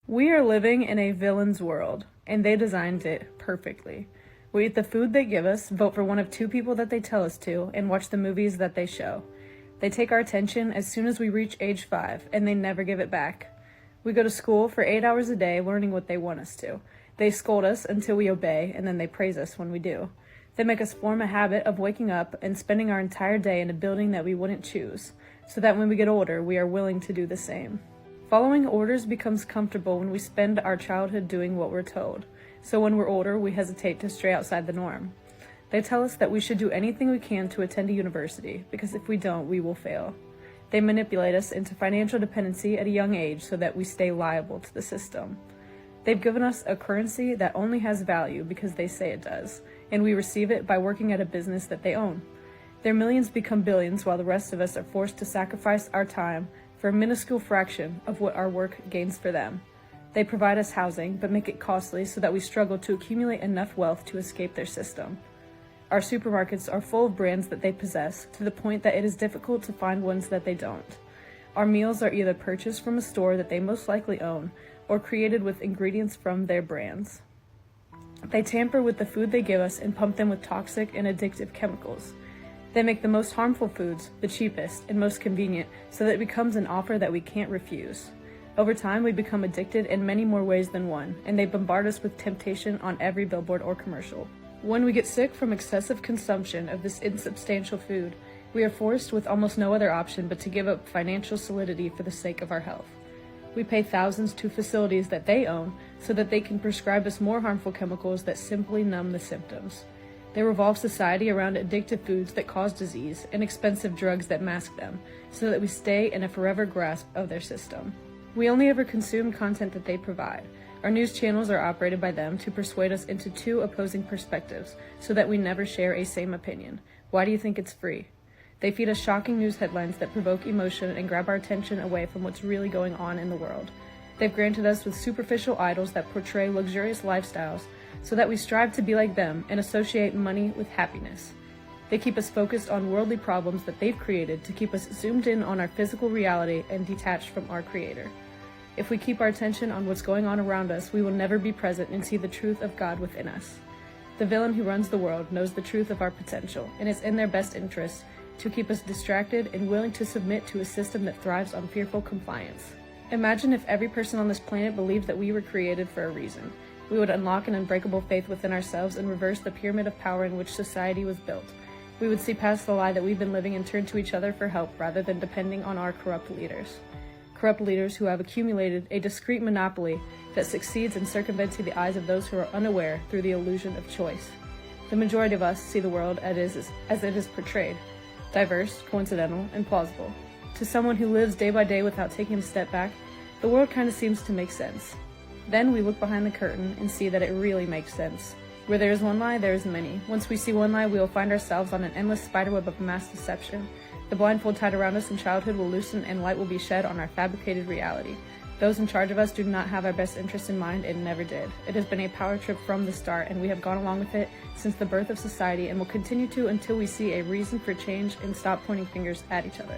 We are living in a villain's world, and they designed it perfectly. We eat the food they give us, vote for one of two people that they tell us to, and watch the movies that they show. They take our attention as soon as we reach age 5, and they never give it back. We go to school for 8 hours a day learning what they want us to. They scold us until we obey, and then they praise us when we do. They make us form a habit of waking up and spending our entire day in a building that we wouldn't choose, so that when we get older, we are willing to do the same. Following orders becomes comfortable when we spend our childhood doing what we're told, so when we're older, we hesitate to stray outside the norm. They tell us that we should do anything we can to attend a university, because if we don't, we will fail. They manipulate us into financial dependency at a young age so that we stay liable to the system. They've given us a currency that only has value because they say it does, and we receive it by working at a business that they own. Their millions become billions while the rest of us are forced to sacrifice our time for a minuscule fraction of what our work gains for them. They provide us housing, but make it costly so that we struggle to accumulate enough wealth to escape their system. Our supermarkets are full of brands that they possess, to the point that it is difficult to find ones that they don't. Our meals are either purchased from a store that they most likely own, or created with ingredients from their brands. They tamper with the food they give us and pump them with toxic and addictive chemicals. They make the most harmful foods the cheapest and most convenient so that it becomes an offer that we can't refuse. Over time, we become addicted in many more ways than one, and they bombard us with temptation on every billboard or commercial. When we get sick from excessive consumption of this insubstantial food, we are forced with almost no other option but to give up financial solidity for the sake of our health. We pay thousands to facilities that they own so that they can prescribe us more harmful chemicals that simply numb the symptoms. They revolve society around addictive foods that cause disease and expensive drugs that mask them, so that we stay in a forever grasp of their system. We only ever consume content that they provide. Our news channels are operated by them to persuade us into two opposing perspectives, so that we never share a same opinion. Why do you think it's free? They feed us shocking news headlines that provoke emotion and grab our attention away from what's really going on in the world. They've granted us with superficial idols that portray luxurious lifestyles, so that we strive to be like them and associate money with happiness. They keep us focused on worldly problems that they've created to keep us zoomed in on our physical reality and detached from our Creator. If we keep our attention on what's going on around us, we will never be present and see the truth of God within us. The villain who runs the world knows the truth of our potential, and it's in their best interest to keep us distracted and willing to submit to a system that thrives on fearful compliance. Imagine if every person on this planet believed that we were created for a reason. We would unlock an unbreakable faith within ourselves and reverse the pyramid of power in which society was built. We would see past the lie that we've been living and turn to each other for help rather than depending on our corrupt leaders. Corrupt leaders who have accumulated a discrete monopoly that succeeds in circumventing the eyes of those who are unaware through the illusion of choice. The majority of us see the world as it is portrayed, diverse, coincidental, and plausible. To someone who lives day by day without taking a step back, the world kind of seems to make sense. Then we look behind the curtain and see that it really makes sense. Where there is one lie, there is many. Once we see one lie, we will find ourselves on an endless spiderweb of mass deception. The blindfold tied around us in childhood will loosen and light will be shed on our fabricated reality. Those in charge of us do not have our best interests in mind and never did. It has been a power trip from the start, and we have gone along with it since the birth of society and will continue to until we see a reason for change and stop pointing fingers at each other.